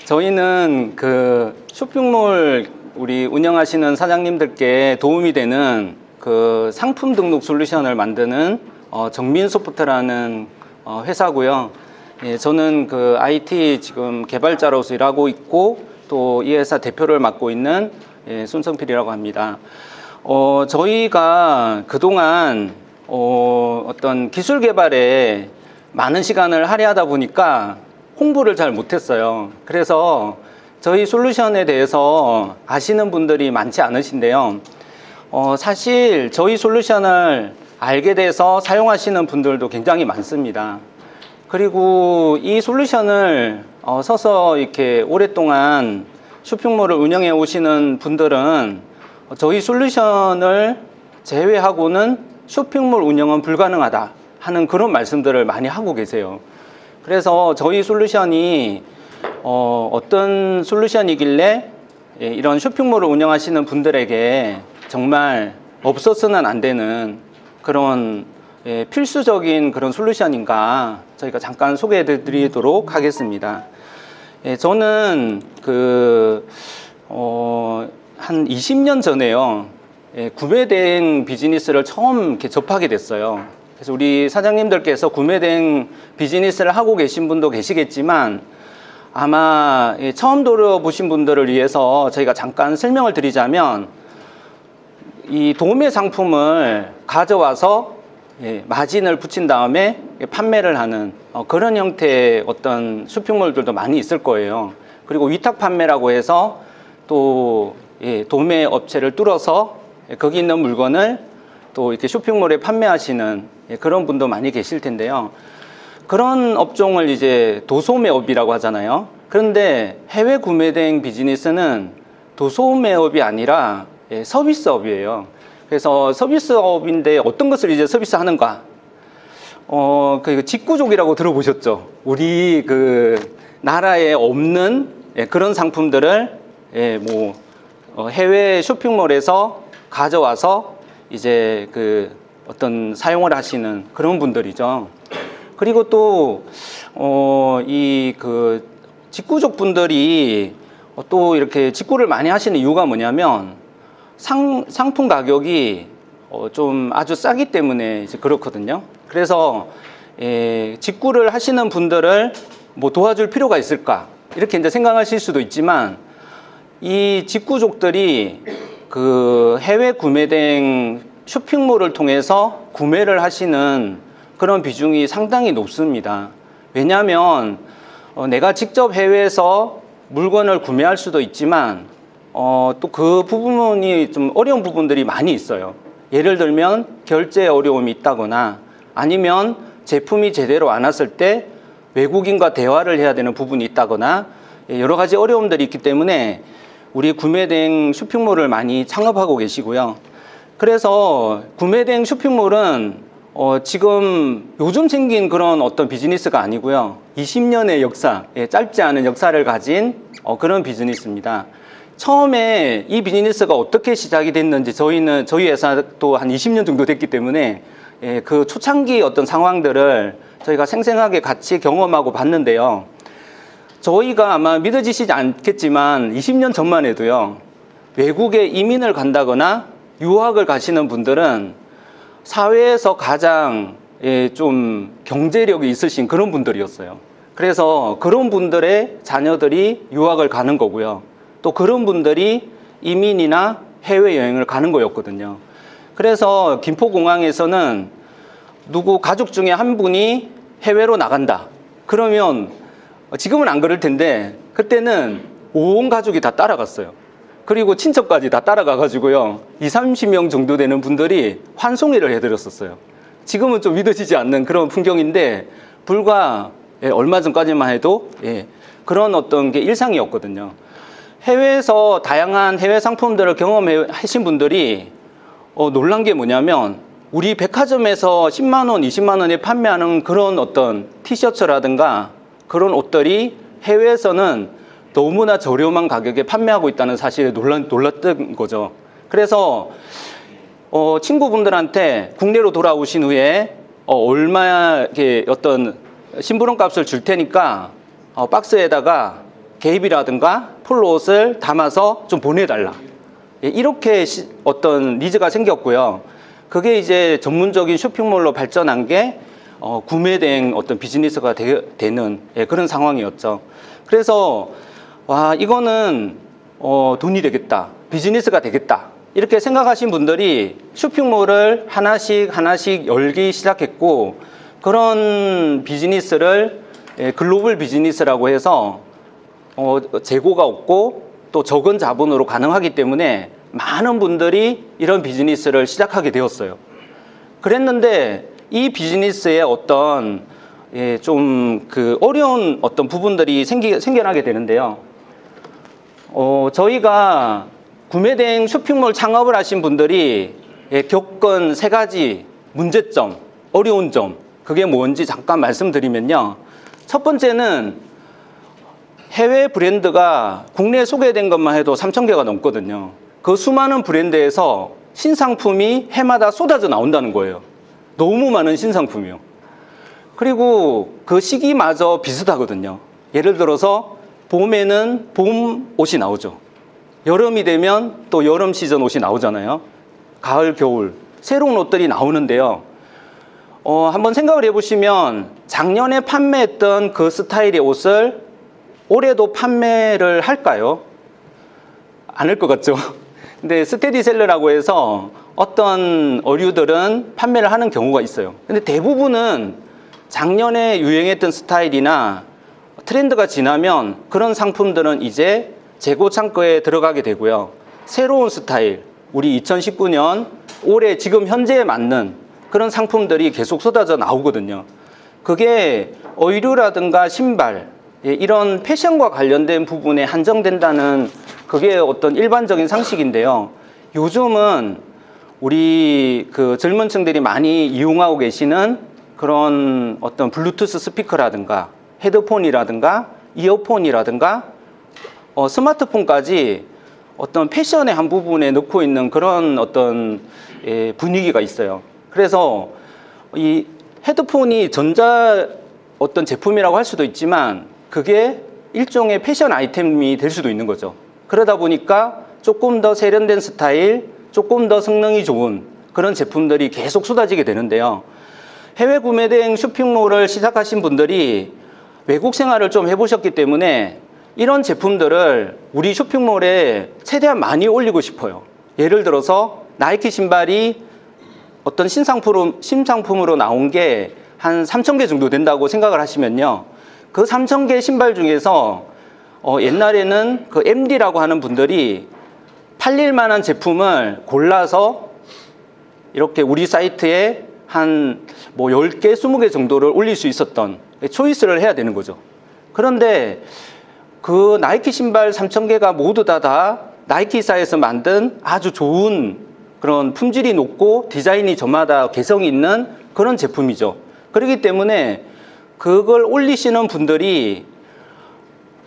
저희는 그 쇼핑몰 우리 운영하시는 사장님들께 도움이 되는 그 상품 등록 솔루션을 만드는 정민소프트라는 회사고요. 예, 저는 그 IT 지금 개발자로서 일하고 있고 또 이 회사 대표를 맡고 있는 손성필이라고 합니다. 저희가 그동안 어떤 기술 개발에 많은 시간을 할애하다 보니까 홍보를 잘 못했어요. 그래서 저희 솔루션에 대해서 아시는 분들이 많지 않으신데요. 사실 저희 솔루션을 알게 돼서 사용하시는 분들도 굉장히 많습니다. 그리고 이 솔루션을 서서 이렇게 오랫동안 쇼핑몰을 운영해 오시는 분들은 저희 솔루션을 제외하고는 쇼핑몰 운영은 불가능하다 하는 그런 말씀들을 많이 하고 계세요. 그래서 저희 솔루션이 어떤 솔루션이길래 이런 쇼핑몰을 운영하시는 분들에게 정말 없어서는 안 되는 그런 필수적인 그런 솔루션인가 저희가 잠깐 소개해 드리도록 하겠습니다. 저는 한 20년 전에요. 구매대행 비즈니스를 처음 이렇게 접하게 됐어요. 그래서 우리 사장님들께서 구매대행 비즈니스를 하고 계신 분도 계시겠지만 아마 처음 들어보신 분들을 위해서 저희가 잠깐 설명을 드리자면 이 도매 상품을 가져와서 마진을 붙인 다음에 판매를 하는 그런 형태의 어떤 쇼핑몰들도 많이 있을 거예요. 그리고 위탁 판매라고 해서 또 도매 업체를 뚫어서 거기 있는 물건을 또 이렇게 쇼핑몰에 판매하시는 그런 분도 많이 계실 텐데요. 그런 업종을 이제 도소매업이라고 하잖아요. 그런데 해외 구매대행 비즈니스는 도소매업이 아니라 서비스업이에요. 그래서 서비스업인데 어떤 것을 이제 서비스하는가? 그 직구족이라고 들어보셨죠? 우리 그 나라에 없는 그런 상품들을 해외 쇼핑몰에서 가져와서 이제 그 어떤 사용을 하시는 그런 분들이죠. 그리고 또 이 그 직구족 분들이 또 이렇게 직구를 많이 하시는 이유가 뭐냐면 상품 가격이 좀 아주 싸기 때문에 이제 그렇거든요. 그래서 직구를 하시는 분들을 뭐 도와줄 필요가 있을까 이렇게 이제 생각하실 수도 있지만 이 직구족들이 그 해외 구매대행 쇼핑몰을 통해서 구매를 하시는 그런 비중이 상당히 높습니다. 왜냐하면 내가 직접 해외에서 물건을 구매할 수도 있지만 또 그 부분이 좀 어려운 부분들이 많이 있어요. 예를 들면 결제 어려움이 있다거나 아니면 제품이 제대로 안 왔을 때 외국인과 대화를 해야 되는 부분이 있다거나 여러 가지 어려움들이 있기 때문에 우리 구매대행 쇼핑몰을 많이 창업하고 계시고요. 그래서 구매대행 쇼핑몰은 지금 요즘 생긴 그런 어떤 비즈니스가 아니고요. 20년의 역사, 짧지 않은 역사를 가진 그런 비즈니스입니다. 처음에 이 비즈니스가 어떻게 시작이 됐는지 저희 회사도 한 20년 정도 됐기 때문에 그 초창기 어떤 상황들을 저희가 생생하게 같이 경험하고 봤는데요. 저희가 아마 믿어지시지 않겠지만 20년 전만 해도요. 외국에 이민을 간다거나 유학을 가시는 분들은 사회에서 가장 좀 경제력이 있으신 그런 분들이었어요. 그래서 그런 분들의 자녀들이 유학을 가는 거고요. 또 그런 분들이 이민이나 해외여행을 가는 거였거든요. 그래서 김포공항에서는 누구 가족 중에 한 분이 해외로 나간다. 그러면 지금은 안 그럴 텐데 그때는 온 가족이 다 따라갔어요. 그리고 친척까지 다 따라가 가지고요 20-30명 정도 되는 분들이 환송회를 해드렸었어요. 지금은 좀 믿어지지 않는 그런 풍경인데 불과 얼마 전까지만 해도 그런 어떤 게 일상이었거든요. 해외에서 다양한 해외 상품들을 경험해 하신 분들이 놀란 게 뭐냐면 우리 백화점에서 10만 원, 20만 원에 판매하는 그런 어떤 티셔츠라든가 그런 옷들이 해외에서는 너무나 저렴한 가격에 판매하고 있다는 사실에 놀랐던 거죠. 그래서 친구분들한테 국내로 돌아오신 후에 얼마 어떤 심부름 값을 줄 테니까 박스에다가 개입이라든가 폴로 옷을 담아서 좀 보내달라. 예, 이렇게 어떤 니즈가 생겼고요. 그게 이제 전문적인 쇼핑몰로 발전한 게 구매 대행 어떤 비즈니스가 되는 예, 그런 상황이었죠. 그래서 와, 이거는 돈이 되겠다, 비즈니스가 되겠다, 이렇게 생각하신 분들이 쇼핑몰을 하나씩 열기 시작했고, 그런 비즈니스를 글로벌 비즈니스라고 해서 재고가 없고 또 적은 자본으로 가능하기 때문에 많은 분들이 이런 비즈니스를 시작하게 되었어요. 그랬는데 이 비즈니스에 어떤 좀 그 어려운 어떤 부분들이 생겨나게 되는데요. 저희가 구매 대행 쇼핑몰 창업을 하신 분들이 겪은 3가지 문제점, 어려운 점, 그게 뭔지 잠깐 말씀드리면요. 첫 번째는 해외 브랜드가 국내에 소개된 것만 해도 3,000개가 넘거든요. 그 수많은 브랜드에서 신상품이 해마다 쏟아져 나온다는 거예요. 너무 많은 신상품이요. 그리고 그 시기마저 비슷하거든요. 예를 들어서 봄에는 봄 옷이 나오죠. 여름이 되면 또 여름 시즌 옷이 나오잖아요. 가을, 겨울 새로운 옷들이 나오는데요. 한번 생각을 해보시면 작년에 판매했던 그 스타일의 옷을 올해도 판매를 할까요? 안 할 것 같죠? 근데 스테디셀러라고 해서 어떤 어류들은 판매를 하는 경우가 있어요. 근데 대부분은 작년에 유행했던 스타일이나 트렌드가 지나면 그런 상품들은 이제 재고 창고에 들어가게 되고요. 새로운 스타일, 우리 2019년 올해 지금 현재에 맞는 그런 상품들이 계속 쏟아져 나오거든요. 그게 의류라든가 신발, 이런 패션과 관련된 부분에 한정된다는 그게 어떤 일반적인 상식인데요. 요즘은 우리 그 젊은 층들이 많이 이용하고 계시는 그런 어떤 블루투스 스피커라든가 헤드폰이라든가 이어폰이라든가 스마트폰까지 어떤 패션의 한 부분에 넣고 있는 그런 어떤 분위기가 있어요. 그래서 이 헤드폰이 전자 어떤 제품이라고 할 수도 있지만 그게 일종의 패션 아이템이 될 수도 있는 거죠. 그러다 보니까 조금 더 세련된 스타일, 조금 더 성능이 좋은 그런 제품들이 계속 쏟아지게 되는데요. 해외 구매 대행 쇼핑몰을 시작하신 분들이 외국 생활을 좀 해보셨기 때문에 이런 제품들을 우리 쇼핑몰에 최대한 많이 올리고 싶어요. 예를 들어서 나이키 신발이 어떤 신상품으로 나온 게 한 3,000개 정도 된다고 생각을 하시면요. 그 3,000개 신발 중에서 옛날에는 그 MD라고 하는 분들이 팔릴 만한 제품을 골라서 이렇게 우리 사이트에 한 뭐 10개, 20개 정도를 올릴 수 있었던 초이스를 해야 되는 거죠. 그런데 그 나이키 신발 3,000개가 모두 다 나이키사에서 만든 아주 좋은 그런 품질이 높고 디자인이 저마다 개성이 있는 그런 제품이죠. 그렇기 때문에 그걸 올리시는 분들이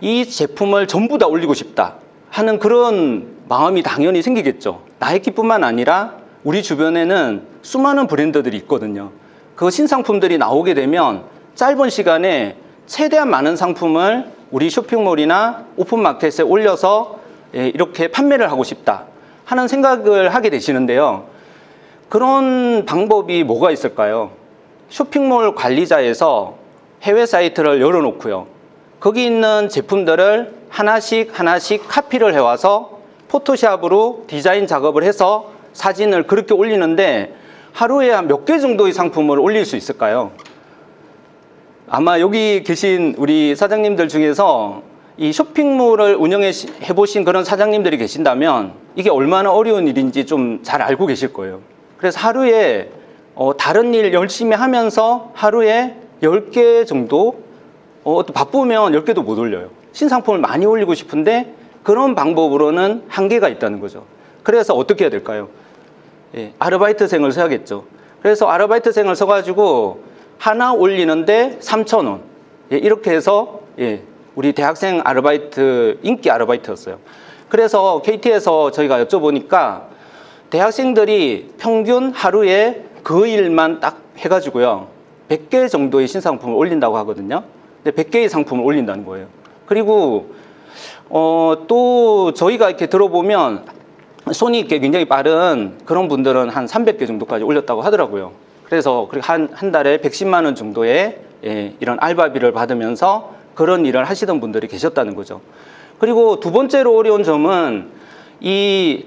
이 제품을 전부 다 올리고 싶다 하는 그런 마음이 당연히 생기겠죠. 나이키뿐만 아니라 우리 주변에는 수많은 브랜드들이 있거든요. 그 신상품들이 나오게 되면 짧은 시간에 최대한 많은 상품을 우리 쇼핑몰이나 오픈마켓에 올려서 이렇게 판매를 하고 싶다 하는 생각을 하게 되시는데요. 그런 방법이 뭐가 있을까요? 쇼핑몰 관리자에서 해외 사이트를 열어놓고요. 거기 있는 제품들을 하나씩 카피를 해와서 포토샵으로 디자인 작업을 해서 사진을 그렇게 올리는데 하루에 한 몇 개 정도의 상품을 올릴 수 있을까요? 아마 여기 계신 우리 사장님들 중에서 이 쇼핑몰을 운영해 보신 그런 사장님들이 계신다면 이게 얼마나 어려운 일인지 좀 잘 알고 계실 거예요. 그래서 하루에 다른 일 열심히 하면서 하루에 10개 정도, 또 바쁘면 10개도 못 올려요. 신상품을 많이 올리고 싶은데 그런 방법으로는 한계가 있다는 거죠. 그래서 어떻게 해야 될까요? 아르바이트생을 써야겠죠. 그래서 아르바이트생을 써가지고 하나 올리는데 3,000원. 이렇게 해서 우리 대학생 아르바이트, 인기 아르바이트였어요. 그래서 KT에서 저희가 여쭤보니까 대학생들이 평균 하루에 그 일만 딱 해가지고요 100개 정도의 신상품을 올린다고 하거든요. 근데 100개의 상품을 올린다는 거예요. 그리고 또 저희가 이렇게 들어보면 손이 이렇게 굉장히 빠른 그런 분들은 한 300개 정도까지 올렸다고 하더라고요. 그래서 한 달에 110만 원 정도의 이런 알바비를 받으면서 그런 일을 하시던 분들이 계셨다는 거죠. 그리고 두 번째로 어려운 점은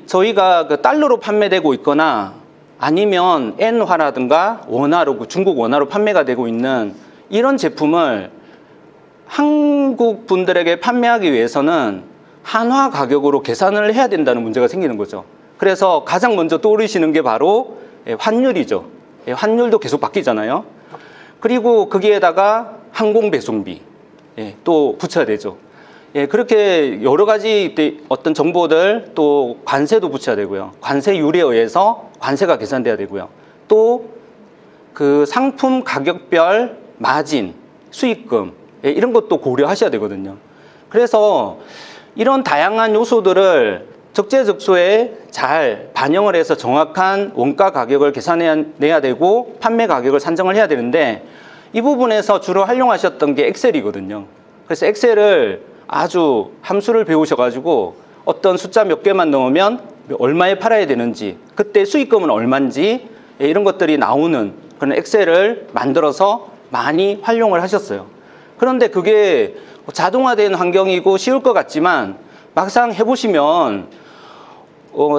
저희가 그 달러로 판매되고 있거나 아니면 엔화라든가 원화로, 중국 원화로 판매가 되고 있는 이런 제품을 한국 분들에게 판매하기 위해서는 한화 가격으로 계산을 해야 된다는 문제가 생기는 거죠. 그래서 가장 먼저 떠오르시는 게 바로 환율이죠. 환율도 계속 바뀌잖아요. 그리고 거기에다가 항공 배송비 또 붙여야 되죠. 그렇게 여러 가지 어떤 정보들, 또 관세도 붙여야 되고요. 관세율에 의해서 관세가 계산돼야 되고요. 또 그 상품 가격별 마진, 수익금 이런 것도 고려하셔야 되거든요. 그래서 이런 다양한 요소들을 적재적소에 잘 반영을 해서 정확한 원가 가격을 계산해야 되고 판매 가격을 산정을 해야 되는데, 이 부분에서 주로 활용하셨던 게 엑셀이거든요. 그래서 엑셀을 아주 함수를 배우셔가지고 어떤 숫자 몇 개만 넣으면 얼마에 팔아야 되는지, 그때 수익금은 얼마인지 이런 것들이 나오는 그런 엑셀을 만들어서 많이 활용을 하셨어요. 그런데 그게 자동화된 환경이고 쉬울 것 같지만 막상 해보시면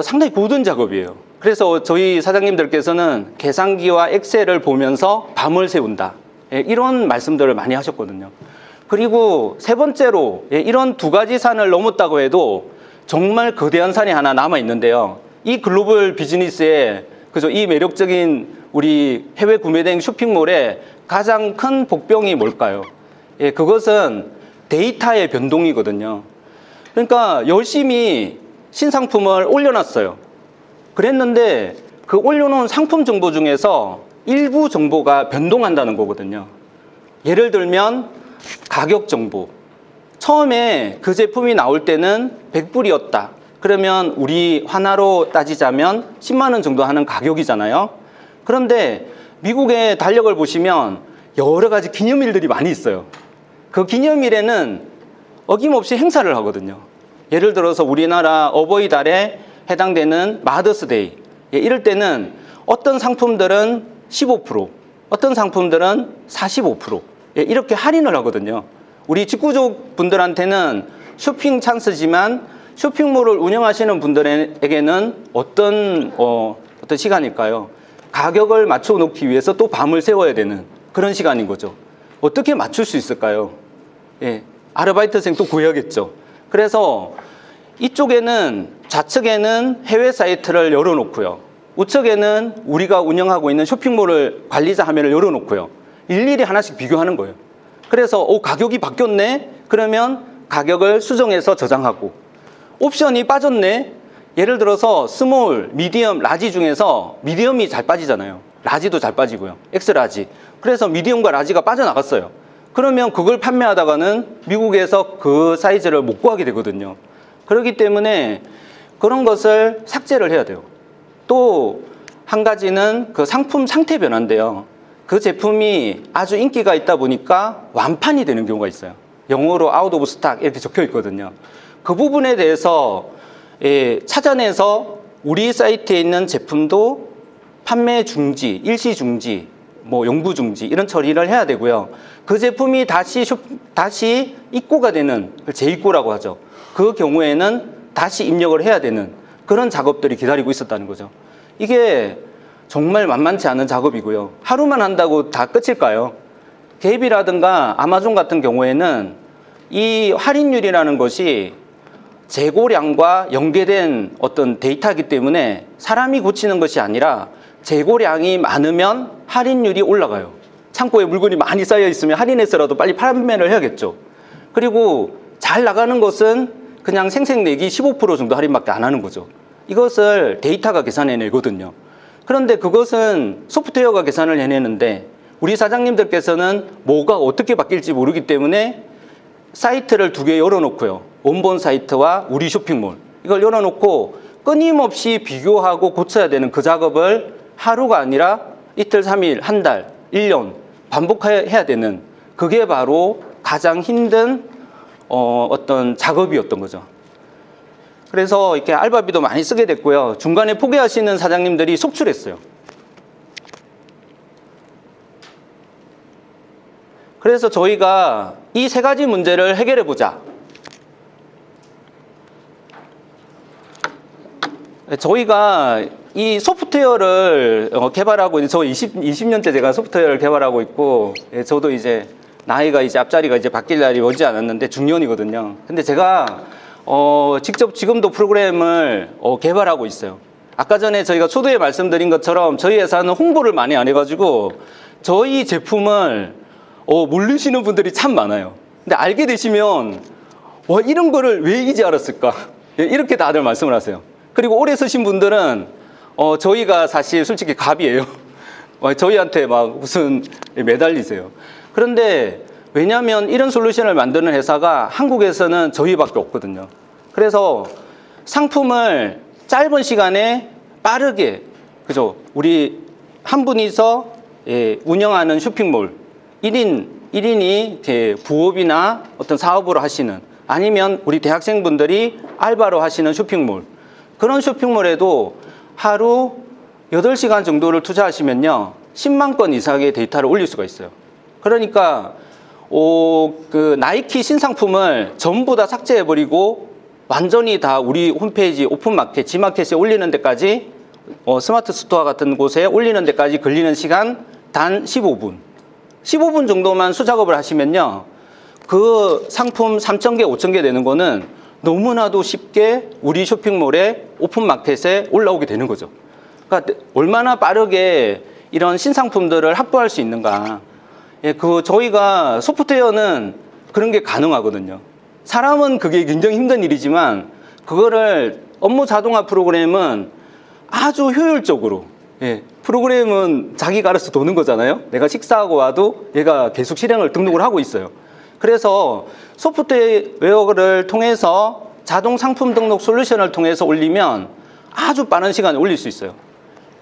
상당히 고된 작업이에요. 그래서 저희 사장님들께서는 계산기와 엑셀을 보면서 밤을 새운다, 이런 말씀들을 많이 하셨거든요. 그리고 세 번째로, 이런 두 가지 산을 넘었다고 해도 정말 거대한 산이 하나 남아 있는데요. 이 글로벌 비즈니스에 이 매력적인 우리 해외 구매대행 쇼핑몰의 가장 큰 복병이 뭘까요? 그것은 데이터의 변동이거든요. 그러니까 열심히 신상품을 올려놨어요. 그랬는데 그 올려놓은 상품 정보 중에서 일부 정보가 변동한다는 거거든요. 예를 들면 가격 정보. 처음에 그 제품이 나올 때는 100불이었다. 그러면 우리 환화로 따지자면 10만 원 정도 하는 가격이잖아요. 그런데 미국의 달력을 보시면 여러 가지 기념일들이 많이 있어요. 그 기념일에는 어김없이 행사를 하거든요. 예를 들어서 우리나라 어버이달에 해당되는 마더스데이, 이럴 때는 어떤 상품들은 15%, 어떤 상품들은 45%, 이렇게 할인을 하거든요. 우리 직구족 분들한테는 쇼핑 찬스지만 쇼핑몰을 운영하시는 분들에게는 어떤 시간일까요? 가격을 맞춰 놓기 위해서 또 밤을 새워야 되는 그런 시간인 거죠. 어떻게 맞출 수 있을까요? 아르바이트생 또 구해야겠죠. 그래서 이쪽에는, 좌측에는 해외 사이트를 열어놓고요. 우측에는 우리가 운영하고 있는 쇼핑몰을 관리자 화면을 열어놓고요. 일일이 하나씩 비교하는 거예요. 그래서 가격이 바뀌었네? 그러면 가격을 수정해서 저장하고, 옵션이 빠졌네? 예를 들어서 스몰, 미디엄, 라지 중에서 미디엄이 잘 빠지잖아요. 라지도 잘 빠지고요. 엑스라지. 그래서 미디엄과 라지가 빠져나갔어요. 그러면 그걸 판매하다가는 미국에서 그 사이즈를 못 구하게 되거든요. 그렇기 때문에 그런 것을 삭제를 해야 돼요. 또 한 가지는 그 상품 상태 변화인데요. 그 제품이 아주 인기가 있다 보니까 완판이 되는 경우가 있어요. 영어로 out of stock 이렇게 적혀 있거든요. 그 부분에 대해서 찾아내서 우리 사이트에 있는 제품도 판매 중지, 일시 중지, 영구 중지 이런 처리를 해야 되고요. 그 제품이 다시 입고가 되는, 재입고라고 하죠. 그 경우에는 다시 입력을 해야 되는 그런 작업들이 기다리고 있었다는 거죠. 이게 정말 만만치 않은 작업이고요. 하루만 한다고 다 끝일까요? 갭이라든가 아마존 같은 경우에는 이 할인율이라는 것이 재고량과 연계된 어떤 데이터이기 때문에 사람이 고치는 것이 아니라 재고량이 많으면 할인율이 올라가요. 창고에 물건이 많이 쌓여 있으면 할인해서라도 빨리 판매를 해야겠죠. 그리고 잘 나가는 것은 그냥 생색내기 15% 정도 할인밖에 안 하는 거죠. 이것을 데이터가 계산해내거든요. 그런데 그것은 소프트웨어가 계산을 해내는데 우리 사장님들께서는 뭐가 어떻게 바뀔지 모르기 때문에 사이트를 두 개 열어놓고요. 원본 사이트와 우리 쇼핑몰 이걸 열어놓고 끊임없이 비교하고 고쳐야 되는 그 작업을 하루가 아니라 이틀, 3일, 한 달, 1년 반복해야 되는, 그게 바로 가장 힘든 어떤 작업이었던 거죠. 그래서 이렇게 알바비도 많이 쓰게 됐고요. 중간에 포기하시는 사장님들이 속출했어요. 그래서 저희가 이 세 가지 문제를 해결해 보자. 저희가 이 소프트웨어를 개발하고 있는, 저 20년째 제가 소프트웨어를 개발하고 있고, 저도 이제 나이가 이제 앞자리가 이제 바뀔 날이 오지 않았는데 중년이거든요. 근데 제가 직접 지금도 프로그램을 개발하고 있어요. 아까 전에 저희가 초도에 말씀드린 것처럼 저희 회사는 홍보를 많이 안 해가지고 저희 제품을 모르시는 분들이 참 많아요. 근데 알게 되시면 와, 이런 거를 왜 이제 알았을까? 이렇게 다들 말씀을 하세요. 그리고 오래 쓰신 분들은 저희가 사실 솔직히 갑이에요. 저희한테 막 무슨 매달리세요. 그런데 왜냐하면 이런 솔루션을 만드는 회사가 한국에서는 저희밖에 없거든요. 그래서 상품을 짧은 시간에 빠르게, 그죠? 우리 한 분이서 운영하는 쇼핑몰 1인이 부업이나 어떤 사업으로 하시는, 아니면 우리 대학생분들이 알바로 하시는 쇼핑몰, 그런 쇼핑몰에도 하루 8시간 정도를 투자하시면요 10만 건 이상의 데이터를 올릴 수가 있어요. 그러니까 그 나이키 신상품을 전부 다 삭제해버리고 완전히 다 우리 홈페이지 오픈마켓, 지마켓에 올리는 데까지, 스마트 스토어 같은 곳에 올리는 데까지 걸리는 시간 단 15분 정도만 수작업을 하시면요 그 상품 3,000개, 5,000개 되는 거는 너무나도 쉽게 우리 쇼핑몰에 오픈마켓에 올라오게 되는 거죠. 그러니까 얼마나 빠르게 이런 신상품들을 확보할 수 있는가. 저희가 소프트웨어는 그런 게 가능하거든요. 사람은 그게 굉장히 힘든 일이지만 그거를 업무 자동화 프로그램은 아주 효율적으로, 프로그램은 자기가 알아서 도는 거잖아요. 내가 식사하고 와도 얘가 계속 실행을 등록을 하고 있어요. 그래서 소프트웨어를 통해서 자동 상품 등록 솔루션을 통해서 올리면 아주 빠른 시간에 올릴 수 있어요.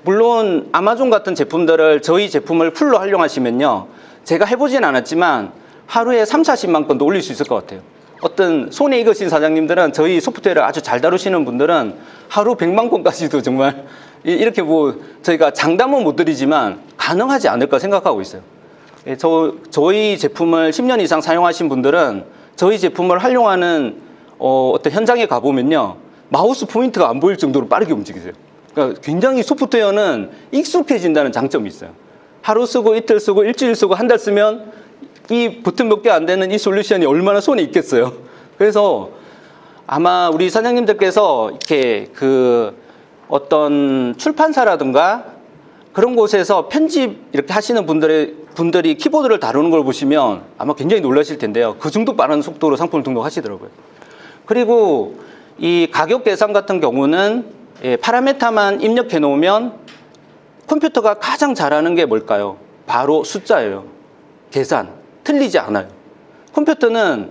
물론 아마존 같은 제품들을 저희 제품을 풀로 활용하시면요 제가 해보진 않았지만 하루에 30-40만 건도 올릴 수 있을 것 같아요. 어떤 손에 익으신 사장님들은, 저희 소프트웨어를 아주 잘 다루시는 분들은 하루 100만 건까지도 정말 이렇게 저희가 장담은 못 드리지만 가능하지 않을까 생각하고 있어요. 저희 제품을 10년 이상 사용하신 분들은 저희 제품을 활용하는 어떤 현장에 가보면요 마우스 포인트가 안 보일 정도로 빠르게 움직이세요. 그러니까 굉장히 소프트웨어는 익숙해진다는 장점이 있어요. 하루 쓰고 이틀 쓰고 일주일 쓰고 한 달 쓰면 이 버튼 몇 개 안 되는 이 솔루션이 얼마나 손에 있겠어요. 그래서 아마 우리 사장님들께서 이렇게 어떤 출판사라든가 그런 곳에서 편집 이렇게 하시는 분들이 키보드를 다루는 걸 보시면 아마 굉장히 놀라실 텐데요. 그 정도 빠른 속도로 상품을 등록하시더라고요. 그리고 이 가격 계산 같은 경우는 파라메타만 입력해 놓으면 컴퓨터가 가장 잘하는 게 뭘까요? 바로 숫자예요. 계산. 틀리지 않아요. 컴퓨터는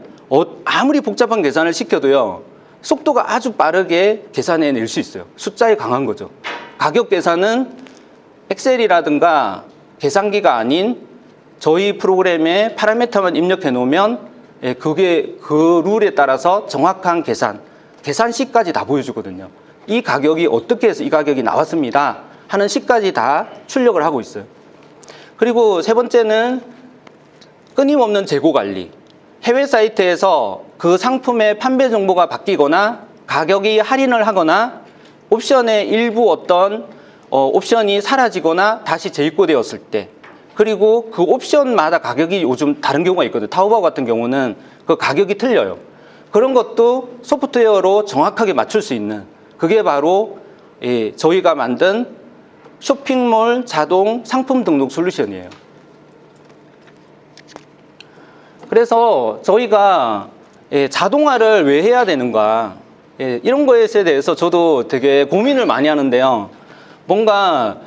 아무리 복잡한 계산을 시켜도요 속도가 아주 빠르게 계산해낼 수 있어요. 숫자에 강한 거죠. 가격 계산은 엑셀이라든가 계산기가 아닌 저희 프로그램에 파라메타만 입력해 놓으면 그게 그 룰에 따라서 정확한 계산식까지 다 보여주거든요. 이 가격이 어떻게 해서 이 가격이 나왔습니다 하는 식까지 다 출력을 하고 있어요. 그리고 세 번째는 끊임없는 재고 관리. 해외 사이트에서 그 상품의 판매 정보가 바뀌거나 가격이 할인을 하거나 옵션의 일부 어떤 옵션이 사라지거나 다시 재입고되었을 때, 그리고 그 옵션마다 가격이 요즘 다른 경우가 있거든요. 타오바오 같은 경우는 그 가격이 틀려요. 그런 것도 소프트웨어로 정확하게 맞출 수 있는, 그게 바로 저희가 만든 쇼핑몰 자동 상품 등록 솔루션이에요. 그래서 저희가 자동화를 왜 해야 되는가, 이런 거에 대해서 저도 되게 고민을 많이 하는데요. 뭔가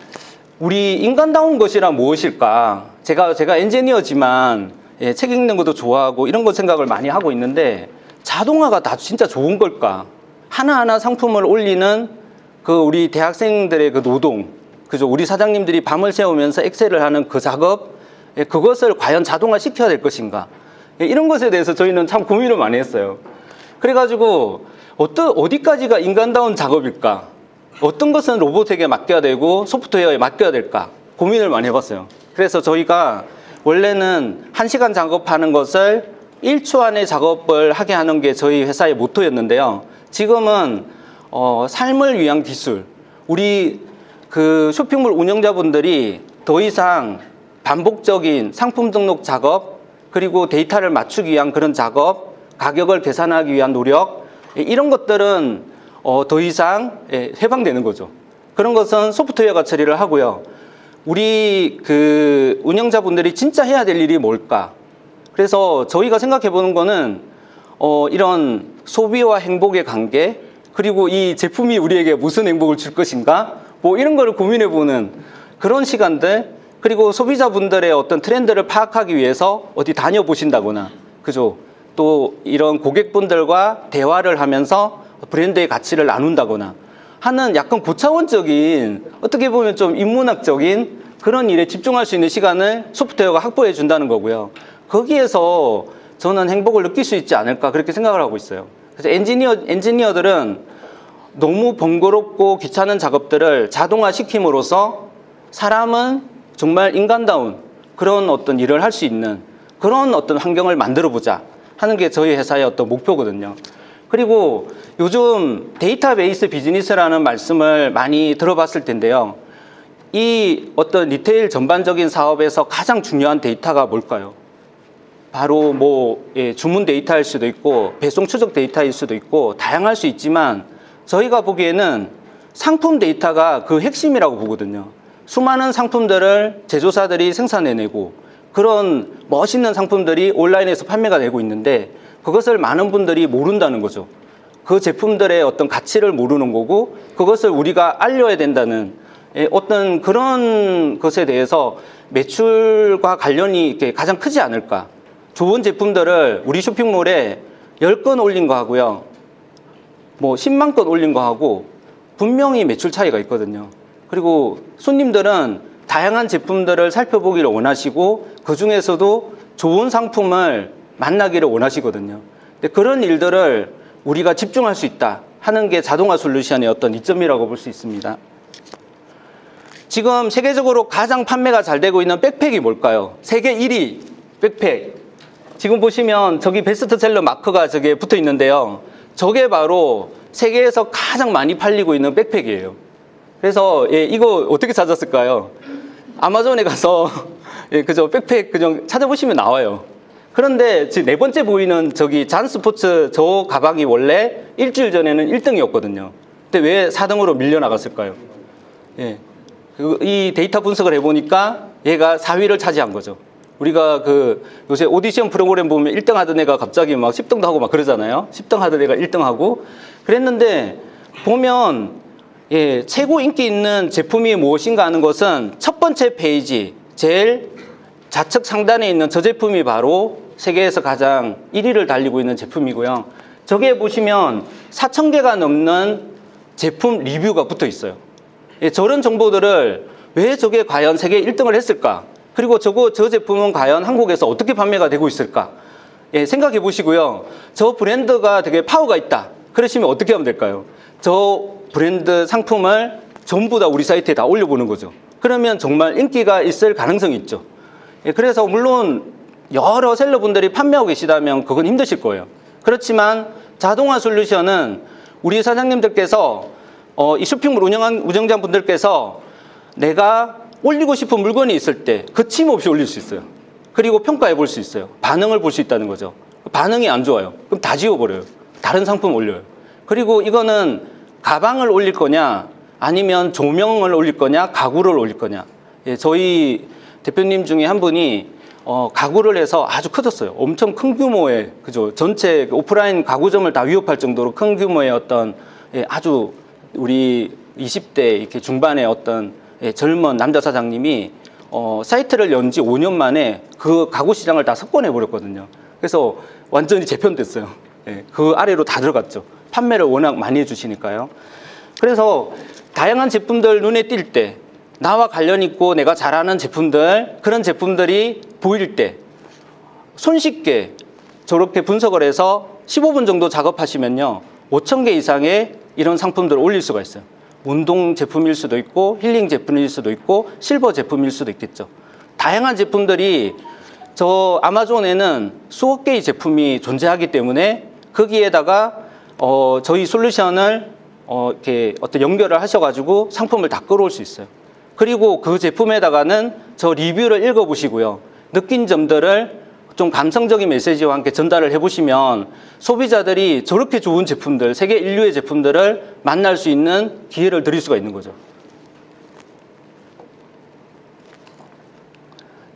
우리 인간다운 것이란 무엇일까? 제가 엔지니어지만 책 읽는 것도 좋아하고 이런 거 생각을 많이 하고 있는데, 자동화가 다 진짜 좋은 걸까? 하나하나 상품을 올리는 그 우리 대학생들의 그 노동, 그죠? 우리 사장님들이 밤을 새우면서 엑셀을 하는 그 작업, 그것을 과연 자동화 시켜야 될 것인가? 이런 것에 대해서 저희는 참 고민을 많이 했어요. 그래가지고 어디까지가 인간다운 작업일까? 어떤 것은 로봇에게 맡겨야 되고 소프트웨어에 맡겨야 될까? 고민을 많이 해봤어요. 그래서 저희가 원래는 1시간 작업하는 것을 1초 안에 작업을 하게 하는 게 저희 회사의 모토였는데요. 지금은 삶을 위한 기술, 우리 그 쇼핑몰 운영자분들이 더 이상 반복적인 상품 등록 작업, 그리고 데이터를 맞추기 위한 그런 작업, 가격을 계산하기 위한 노력, 이런 것들은 더 이상 해방되는 거죠. 그런 것은 소프트웨어가 처리를 하고요. 우리 그 운영자분들이 진짜 해야 될 일이 뭘까? 그래서 저희가 생각해 보는 거는 이런 소비와 행복의 관계, 그리고 이 제품이 우리에게 무슨 행복을 줄 것인가, 뭐 이런 거를 고민해 보는 그런 시간들, 그리고 소비자분들의 어떤 트렌드를 파악하기 위해서 어디 다녀보신다거나, 그죠? 또 이런 고객분들과 대화를 하면서 브랜드의 가치를 나눈다거나 하는 약간 고차원적인, 어떻게 보면 좀 인문학적인 그런 일에 집중할 수 있는 시간을 소프트웨어가 확보해 준다는 거고요. 거기에서 저는 행복을 느낄 수 있지 않을까, 그렇게 생각을 하고 있어요. 그래서 엔지니어들은 너무 번거롭고 귀찮은 작업들을 자동화 시킴으로써 사람은 정말 인간다운 그런 어떤 일을 할 수 있는 그런 어떤 환경을 만들어 보자 하는 게 저희 회사의 어떤 목표거든요. 그리고 요즘 데이터베이스 비즈니스라는 말씀을 많이 들어봤을 텐데요. 이 어떤 리테일 전반적인 사업에서 가장 중요한 데이터가 뭘까요? 바로 주문 데이터일 수도 있고 배송 추적 데이터일 수도 있고 다양할 수 있지만, 저희가 보기에는 상품 데이터가 그 핵심이라고 보거든요. 수많은 상품들을 제조사들이 생산해내고 그런 멋있는 상품들이 온라인에서 판매가 되고 있는데, 그것을 많은 분들이 모른다는 거죠. 그 제품들의 어떤 가치를 모르는 거고, 그것을 우리가 알려야 된다는 어떤 그런 것에 대해서 매출과 관련이 가장 크지 않을까. 좋은 제품들을 우리 쇼핑몰에 10건 올린 거 하고요, 10만 건 올린 거 하고 분명히 매출 차이가 있거든요. 그리고 손님들은 다양한 제품들을 살펴보기를 원하시고 그 중에서도 좋은 상품을 만나기를 원하시거든요. 근데 그런 일들을 우리가 집중할 수 있다 하는 게 자동화 솔루션의 어떤 이점이라고 볼 수 있습니다. 지금 세계적으로 가장 판매가 잘 되고 있는 백팩이 뭘까요? 세계 1위 백팩. 지금 보시면 저기 베스트셀러 마크가 저기에 붙어 있는데요. 저게 바로 세계에서 가장 많이 팔리고 있는 백팩이에요. 그래서 이거 어떻게 찾았을까요? 아마존에 가서 그저 백팩 그냥 찾아보시면 나와요. 그런데 지금 네 번째 보이는 저기 잔스포츠 저 가방이 원래 일주일 전에는 1등이었거든요. 근데 왜 4등으로 밀려나갔을까요? 이 데이터 분석을 해보니까 얘가 4위를 차지한 거죠. 우리가 요새 오디션 프로그램 보면 1등 하던 애가 갑자기 막 10등도 하고 막 그러잖아요. 10등 하던 애가 1등 하고 그랬는데, 보면 최고 인기 있는 제품이 무엇인가 하는 것은 첫 번째 페이지 제일 좌측 상단에 있는 저 제품이 바로 세계에서 가장 1위를 달리고 있는 제품이고요. 저기에 보시면 4,000개가 넘는 제품 리뷰가 붙어 있어요. 저런 정보들을 왜 저게 과연 세계 1등을 했을까? 그리고 저 제품은 과연 한국에서 어떻게 판매가 되고 있을까? 생각해 보시고요. 저 브랜드가 되게 파워가 있다. 그러시면 어떻게 하면 될까요? 저 브랜드 상품을 전부 다 우리 사이트에 다 올려보는 거죠. 그러면 정말 인기가 있을 가능성이 있죠. 그래서 물론 여러 셀러분들이 판매하고 계시다면 그건 힘드실 거예요. 그렇지만 자동화 솔루션은 우리 사장님들께서 이 쇼핑몰 운영자분들께서 내가 올리고 싶은 물건이 있을 때 거침없이 올릴 수 있어요. 그리고 평가해 볼 수 있어요. 반응을 볼 수 있다는 거죠. 반응이 안 좋아요. 그럼 다 지워버려요. 다른 상품 올려요. 그리고 이거는 가방을 올릴 거냐, 아니면 조명을 올릴 거냐, 가구를 올릴 거냐. 저희 대표님 중에 한 분이 가구를 해서 아주 커졌어요. 엄청 큰 규모의, 그죠? 전체 오프라인 가구점을 다 위협할 정도로 큰 규모의 어떤 아주 우리 20대 이렇게 중반의 어떤 젊은 남자 사장님이 사이트를 연 지 5년 만에 그 가구 시장을 다 석권해 버렸거든요. 그래서 완전히 재편됐어요. 그 아래로 다 들어갔죠. 판매를 워낙 많이 해주시니까요. 그래서 다양한 제품들 눈에 띌 때, 나와 관련 있고 내가 잘하는 제품들, 그런 제품들이 보일 때 손쉽게 저렇게 분석을 해서 15분 정도 작업하시면요, 5,000개 이상의 이런 상품들을 올릴 수가 있어요. 운동 제품일 수도 있고 힐링 제품일 수도 있고 실버 제품일 수도 있겠죠. 다양한 제품들이 저 아마존에는 수억 개의 제품이 존재하기 때문에 거기에다가 저희 솔루션을 이렇게 어떤 연결을 하셔가지고 상품을 다 끌어올 수 있어요. 그리고 그 제품에다가는 저 리뷰를 읽어보시고요, 느낀 점들을 좀 감성적인 메시지와 함께 전달을 해보시면 소비자들이 저렇게 좋은 제품들, 세계 인류의 제품들을 만날 수 있는 기회를 드릴 수가 있는 거죠.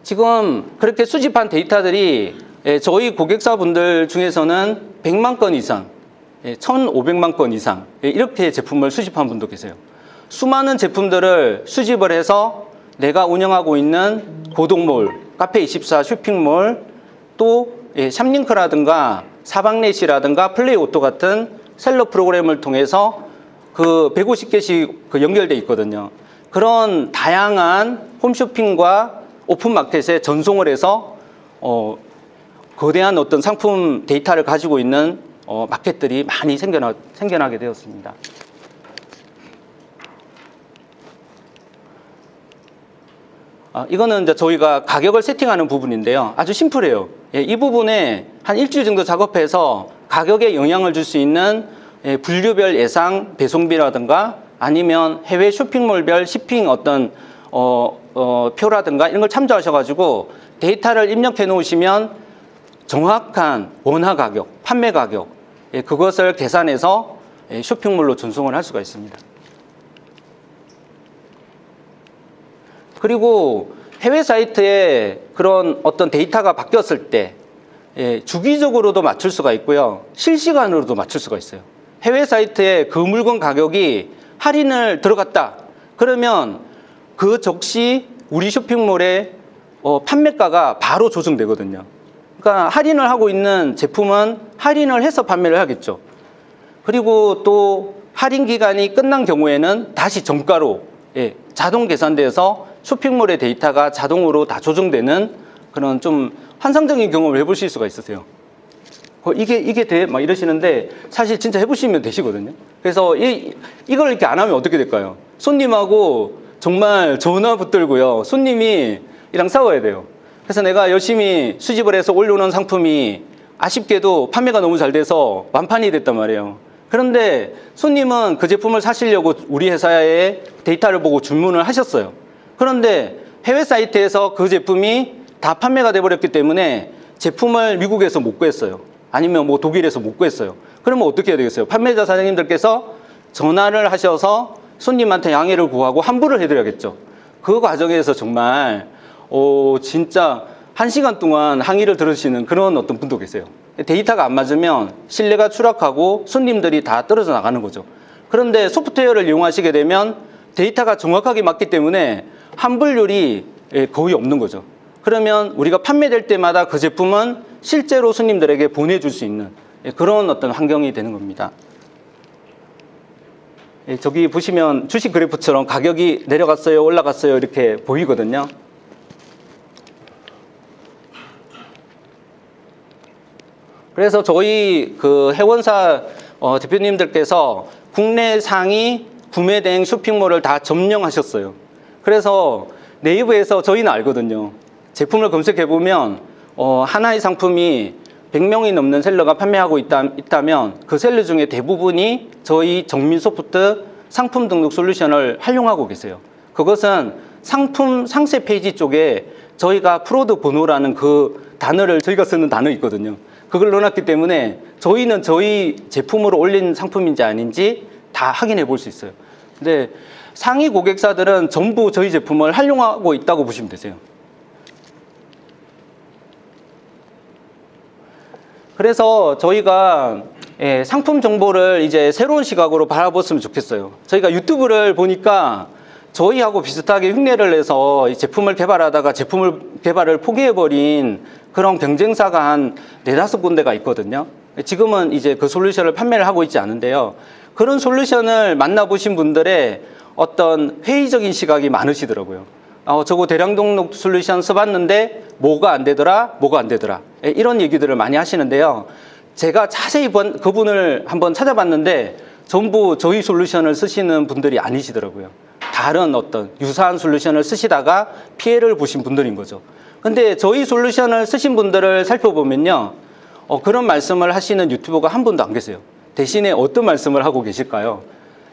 지금 그렇게 수집한 데이터들이 저희 고객사분들 중에서는 100만 건 이상, 1,500만 건 이상 이렇게 제품을 수집한 분도 계세요. 수많은 제품들을 수집을 해서 내가 운영하고 있는 고동몰, 카페24 쇼핑몰, 또 샵링크라든가 사방넷이라든가 플레이오토 같은 셀러 프로그램을 통해서 그 150개씩 그 연결돼 있거든요. 그런 다양한 홈쇼핑과 오픈마켓에 전송을 해서 거대한 어떤 상품 데이터를 가지고 있는 마켓들이 많이 생겨나게 되었습니다. 이거는 이제 저희가 가격을 세팅하는 부분인데요. 아주 심플해요. 이 부분에 한 일주일 정도 작업해서 가격에 영향을 줄 수 있는 분류별 예상 배송비라든가 아니면 해외 쇼핑몰별 쇼핑 어떤 표라든가 이런 걸 참조하셔가지고 데이터를 입력해 놓으시면 정확한 원화 가격, 판매 가격, 그것을 계산해서 쇼핑몰로 전송을 할 수가 있습니다. 그리고 해외 사이트에 그런 어떤 데이터가 바뀌었을 때 주기적으로도 맞출 수가 있고요, 실시간으로도 맞출 수가 있어요. 해외 사이트에 그 물건 가격이 할인을 들어갔다 그러면 그 즉시 우리 쇼핑몰의 판매가가 바로 조정되거든요. 그러니까 할인을 하고 있는 제품은 할인을 해서 판매를 하겠죠. 그리고 또 할인 기간이 끝난 경우에는 다시 정가로 자동 계산돼서 쇼핑몰의 데이터가 자동으로 다 조정되는 그런 좀 환상적인 경험을 해보실 수가 있으세요. 이게 돼? 막 이러시는데 사실 진짜 해보시면 되시거든요. 그래서 이걸 이렇게 안 하면 어떻게 될까요? 손님하고 정말 전화 붙들고요, 손님이랑 싸워야 돼요. 그래서 내가 열심히 수집을 해서 올려놓은 상품이 아쉽게도 판매가 너무 잘 돼서 완판이 됐단 말이에요. 그런데 손님은 그 제품을 사시려고 우리 회사에 데이터를 보고 주문을 하셨어요. 그런데 해외 사이트에서 그 제품이 다 판매가 돼버렸기 때문에 제품을 미국에서 못 구했어요. 아니면 뭐 독일에서 못 구했어요. 그러면 어떻게 해야 되겠어요? 판매자 사장님들께서 전화를 하셔서 손님한테 양해를 구하고 환불을 해드려야겠죠. 그 과정에서 정말 진짜 1시간 동안 항의를 들으시는 그런 어떤 분도 계세요. 데이터가 안 맞으면 신뢰가 추락하고 손님들이 다 떨어져 나가는 거죠. 그런데 소프트웨어를 이용하시게 되면 데이터가 정확하게 맞기 때문에 환불률이 거의 없는 거죠. 그러면 우리가 판매될 때마다 그 제품은 실제로 손님들에게 보내줄 수 있는 그런 어떤 환경이 되는 겁니다. 저기 보시면 주식 그래프처럼 가격이 내려갔어요, 올라갔어요 이렇게 보이거든요. 그래서 저희 그 회원사 대표님들께서 국내 상위 구매 대행 쇼핑몰을 다 점령하셨어요. 그래서 네이버에서 저희는 알거든요. 제품을 검색해보면 하나의 상품이 100명이 넘는 셀러가 판매하고 있다면 그 셀러 중에 대부분이 저희 정민소프트 상품 등록 솔루션을 활용하고 계세요. 그것은 상품 상세 페이지 쪽에 저희가 프로드 번호라는 그 단어를 저희가 쓰는 단어 있거든요. 그걸 넣어놨기 때문에 저희는 저희 제품으로 올린 상품인지 아닌지 다 확인해 볼 수 있어요. 근데 상위 고객사들은 전부 저희 제품을 활용하고 있다고 보시면 되세요. 그래서 저희가 상품 정보를 이제 새로운 시각으로 바라봤으면 좋겠어요. 저희가 유튜브를 보니까 저희하고 비슷하게 흉내를 내서 이 제품을 개발하다가 제품을 개발을 포기해버린 그런 경쟁사가 한 4-5군데가 있거든요. 지금은 이제 그 솔루션을 판매를 하고 있지 않은데요. 그런 솔루션을 만나보신 분들의 어떤 회의적인 시각이 많으시더라고요. 저거 대량 등록 솔루션 써봤는데 뭐가 안 되더라. 이런 얘기들을 많이 하시는데요. 제가 자세히 그분을 한번 찾아봤는데 전부 저희 솔루션을 쓰시는 분들이 아니시더라고요. 다른 어떤 유사한 솔루션을 쓰시다가 피해를 보신 분들인 거죠. 근데 저희 솔루션을 쓰신 분들을 살펴보면요, 그런 말씀을 하시는 유튜버가 한 분도 안 계세요. 대신에 어떤 말씀을 하고 계실까요?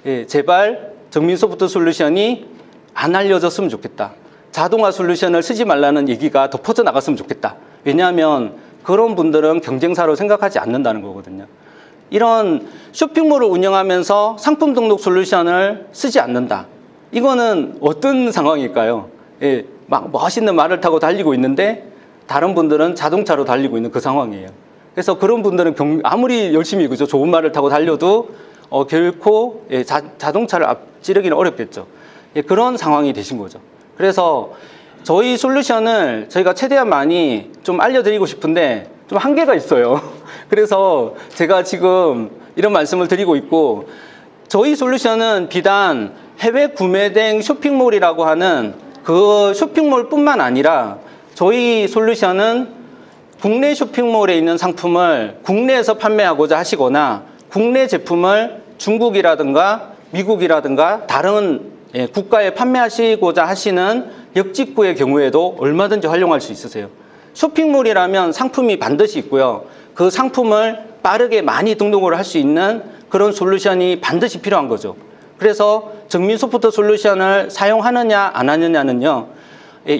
예, 제발 정민소프트 솔루션이 안 알려졌으면 좋겠다. 자동화 솔루션을 쓰지 말라는 얘기가 더 퍼져나갔으면 좋겠다. 왜냐하면 그런 분들은 경쟁사로 생각하지 않는다는 거거든요. 이런 쇼핑몰을 운영하면서 상품 등록 솔루션을 쓰지 않는다. 이거는 어떤 상황일까요? 예, 막 멋있는 말을 타고 달리고 있는데 다른 분들은 자동차로 달리고 있는 그 상황이에요. 그래서 그런 분들은 아무리 열심히 그죠, 좋은 말을 타고 달려도 결코 자동차를 앞지르기는 어렵겠죠. 예, 그런 상황이 되신 거죠. 그래서 저희 솔루션을 저희가 최대한 많이 좀 알려드리고 싶은데 좀 한계가 있어요. 그래서 제가 지금 이런 말씀을 드리고 있고, 저희 솔루션은 비단 해외 구매된 쇼핑몰이라고 하는 그 쇼핑몰 뿐만 아니라 저희 솔루션은 국내 쇼핑몰에 있는 상품을 국내에서 판매하고자 하시거나 국내 제품을 중국이라든가 미국이라든가 다른 국가에 판매하시고자 하시는 역직구의 경우에도 얼마든지 활용할 수 있으세요. 쇼핑몰이라면 상품이 반드시 있고요. 그 상품을 빠르게 많이 등록을 할 수 있는 그런 솔루션이 반드시 필요한 거죠. 그래서 정민소프트 솔루션을 사용하느냐 안 하느냐는요,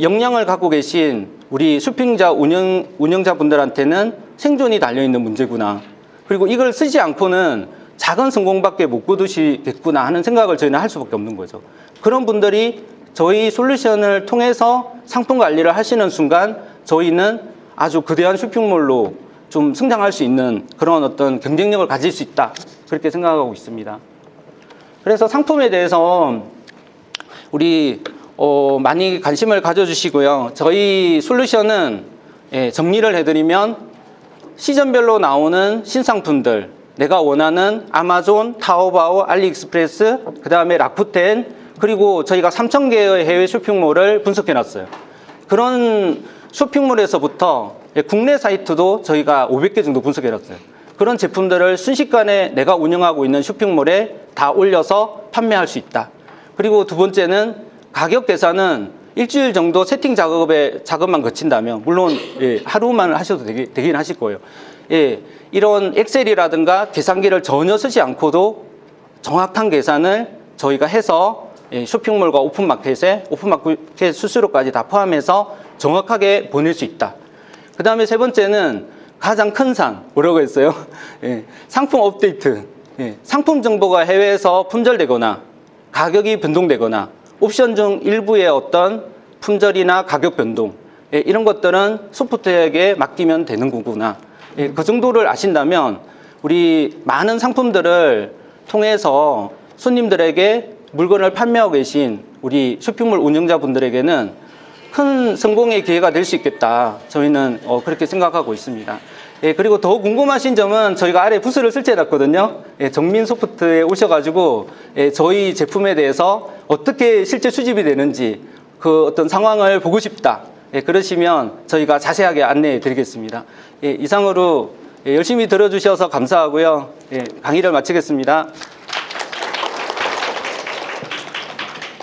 역량을 갖고 계신 우리 쇼핑자 운영자분들한테는 생존이 달려있는 문제구나. 그리고 이걸 쓰지 않고는 작은 성공밖에 못 거두시겠구나 하는 생각을 저희는 할 수밖에 없는 거죠. 그런 분들이 저희 솔루션을 통해서 상품 관리를 하시는 순간 저희는 아주 거대한 쇼핑몰로 좀 성장할 수 있는 그런 어떤 경쟁력을 가질 수 있다, 그렇게 생각하고 있습니다. 그래서 상품에 대해서 우리 많이 관심을 가져주시고요. 저희 솔루션은 정리를 해드리면 시즌별로 나오는 신상품들, 내가 원하는 아마존, 타오바오, 알리익스프레스, 그 다음에 라쿠텐, 그리고 저희가 3,000개의 해외 쇼핑몰을 분석해놨어요. 그런 쇼핑몰에서부터 국내 사이트도 저희가 500개 정도 분석해놨어요. 그런 제품들을 순식간에 내가 운영하고 있는 쇼핑몰에 다 올려서 판매할 수 있다. 그리고 두 번째는 가격 계산은 일주일 정도 세팅 작업만 거친다면, 물론 하루만 하셔도 되긴 하실 거예요. 이런 엑셀이라든가 계산기를 전혀 쓰지 않고도 정확한 계산을 저희가 해서 쇼핑몰과 오픈마켓에 오픈마켓 수수료까지 다 포함해서 정확하게 보낼 수 있다. 그 다음에 세 번째는 가장 큰 산, 뭐라고 했어요? 상품 업데이트. 상품 정보가 해외에서 품절되거나 가격이 변동되거나 옵션 중 일부의 어떤 품절이나 가격 변동, 이런 것들은 소프트웨어에게 맡기면 되는 거구나. 그 정도를 아신다면 우리 많은 상품들을 통해서 손님들에게 물건을 판매하고 계신 우리 쇼핑몰 운영자분들에게는 큰 성공의 기회가 될 수 있겠다. 저희는 그렇게 생각하고 있습니다. 그리고 더 궁금하신 점은 저희가 아래 부스를 설치해놨거든요. 정민소프트에 오셔가지고 저희 제품에 대해서 어떻게 실제 수집이 되는지 그 어떤 상황을 보고 싶다, 그러시면 저희가 자세하게 안내해 드리겠습니다. 이상으로 열심히 들어주셔서 감사하고요. 강의를 마치겠습니다.